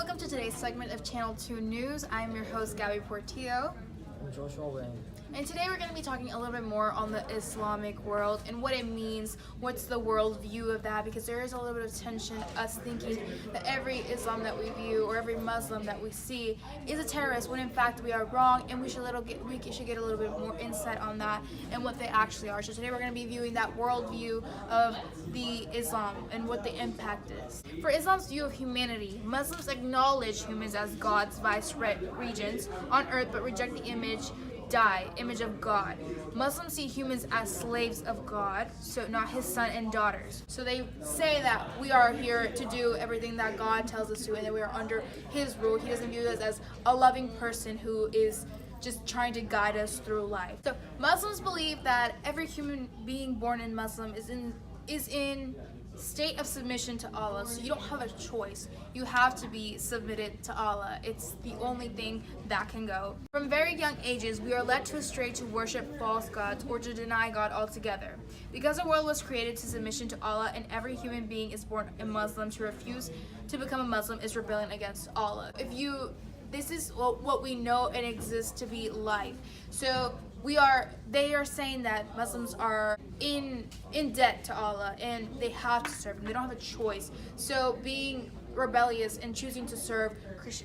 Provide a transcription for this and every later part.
Welcome to today's segment of Channel 2 News. I'm your host, Gabby Portillo. I'm Joshua Wayne. And today we're going to be talking a little bit more on the Islamic world and what it means, what's the world view of that, because there is a little bit of tension, us thinking that every Islam that we view or every Muslim that we see is a terrorist, when in fact we are wrong, and we should get a little bit more insight on that and what they actually are. So today we're going to be viewing that world view of the Islam and what the impact is. For Islam's view of humanity, Muslims acknowledge humans as God's vice regents on earth but reject the image of God. Muslims see humans as slaves of God, so not his son and daughters. So they say that we are here to do everything that God tells us to, and that we are under his rule. He doesn't view us as a loving person who is just trying to guide us through life. So Muslims believe that every human being born in Muslim is in state of submission to Allah. So you don't have a choice. You have to be submitted to Allah. It's the only thing that can go. From very young ages, we are led to astray to worship false gods or to deny God altogether. Because the world was created to submission to Allah, and every human being is born a Muslim, to refuse to become a Muslim is rebellion against Allah. This is what we know and exists to be life. So they are saying that Muslims are in debt to Allah and they have to serve him. They don't have a choice. So being rebellious and choosing to serve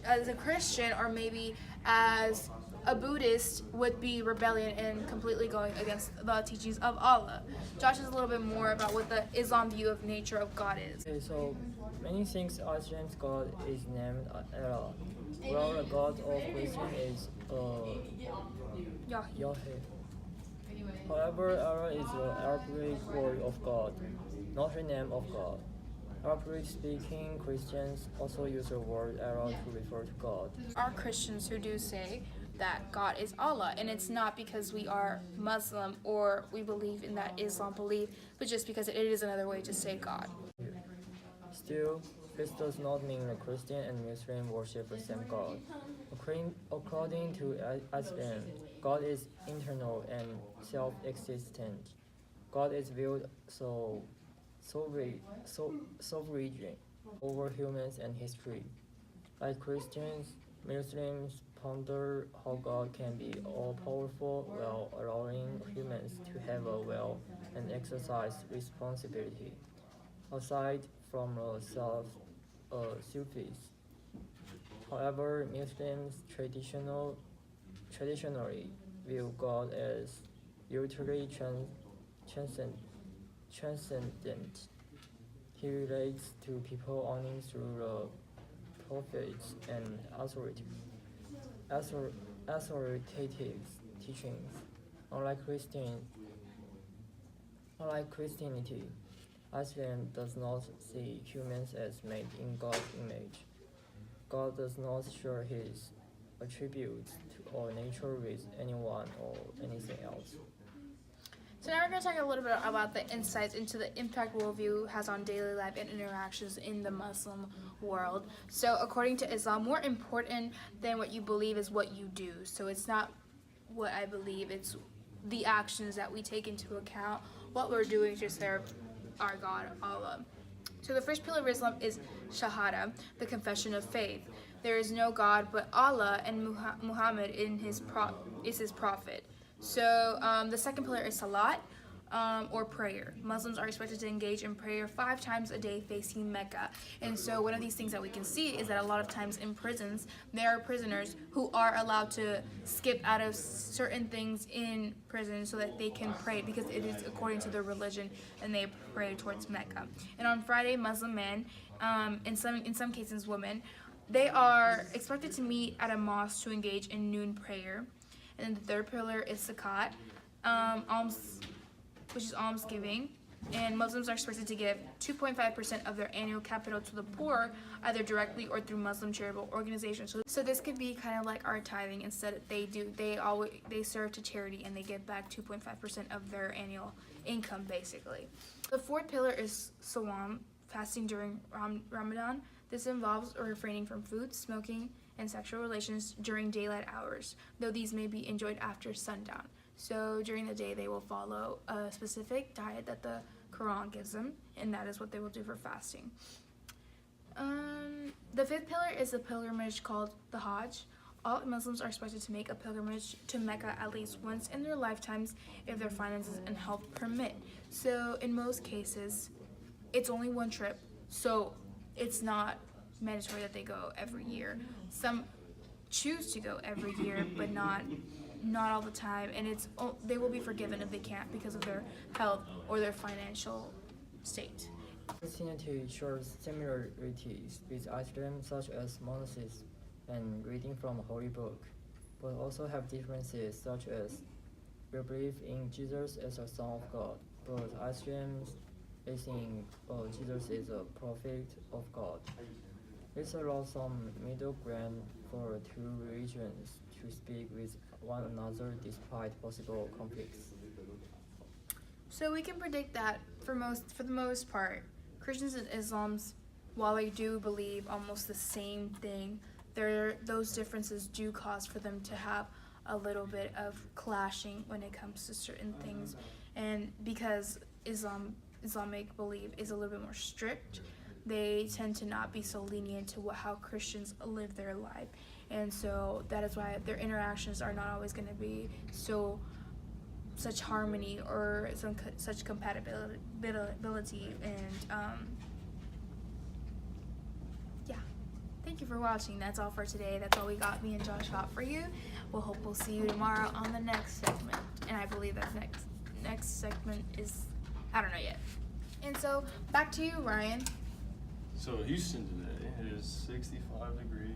as a Christian or maybe as a Buddhist would be rebellion and completely going against the teachings of Allah. Josh is a little bit more about what the Islam view of nature of God is. Okay, so many things Islam's God is named Allah, while the God of Christian is Yahweh. However, Allah is the Arabic word of God, not the name of God. Arabic-speaking Christians also use the word Allah to refer to God. Are Christians who do say that God is Allah, and it's not because we are Muslim or we believe in that Islam belief, but just because it is another way to say God. Still, this does not mean the Christian and Muslim worship the same God. According to Islam, God is internal and self-existent. God is viewed sovereign over humans and history. Like Christians, Muslims ponder how God can be all-powerful while allowing humans to have a will and exercise responsibility. Aside from Sufis. However, Muslims traditionally view God as utterly transcendent. He relates to people only through the prophets and authoritative teachings. Unlike Christianity, Islam does not see humans as made in God's image. God does not share his attributes or nature with anyone or anything else. So now we're going to talk a little bit about the insights into the impact worldview has on daily life and interactions in the Muslim world. So according to Islam, more important than what you believe is what you do. So it's not what I believe, it's the actions that we take into account, what we're doing to serve our God, Allah. So the first pillar of Islam is Shahada, the confession of faith. There is no God but Allah, and Muhammad is his prophet. So the second pillar is Salat, or prayer. Muslims are expected to engage in prayer 5 times a day facing Mecca. And so one of these things that we can see is that a lot of times in prisons, there are prisoners who are allowed to skip out of certain things in prison so that they can pray, because it is according to their religion, and they pray towards Mecca. And on Friday, Muslim men, in some cases women, they are expected to meet at a mosque to engage in noon prayer. And then the third pillar is Zakat, which is almsgiving, and Muslims are expected to give 2.5% of their annual capital to the poor, either directly or through Muslim charitable organizations. So this could be kind of like our tithing. Instead, they serve to charity and they give back 2.5% of their annual income, basically. The fourth pillar is Sawam, fasting during Ramadan. This involves refraining from food, smoking, and sexual relations during daylight hours, though these may be enjoyed after sundown. So during the day, they will follow a specific diet that the Quran gives them, and that is what they will do for fasting. The The fifth pillar is a pilgrimage called the Hajj. All Muslims are expected to make a pilgrimage to Mecca at least once in their lifetimes if their finances and health permit. So in most cases, it's only one trip, so it's not mandatory that they go every year. Some choose to go every year, but not all the time, and they will be forgiven if they can't because of their health or their financial state. Christianity shares similarities with Islam, such as monasticism and reading from a holy book, but also have differences such as we believe in Jesus as a Son of God, but Islam is in Jesus is a prophet of God. This allows some middle ground for two religions to speak with one another despite possible conflicts. So we can predict that for the most part, Christians and Islams, while they do believe almost the same thing, those differences do cause for them to have a little bit of clashing when it comes to certain things, and because Islamic belief is a little bit more strict, they tend to not be so lenient to how Christians live their life, and so that is why their interactions are not always going to be such harmony or such compatibility, and yeah. Thank you for watching. That's all for today. That's all we got. Me and Josh got for you. We'll see you tomorrow on the next segment, and I believe that next segment is, I don't know yet. And so back to you, Ryan. So Houston today is 65 degrees.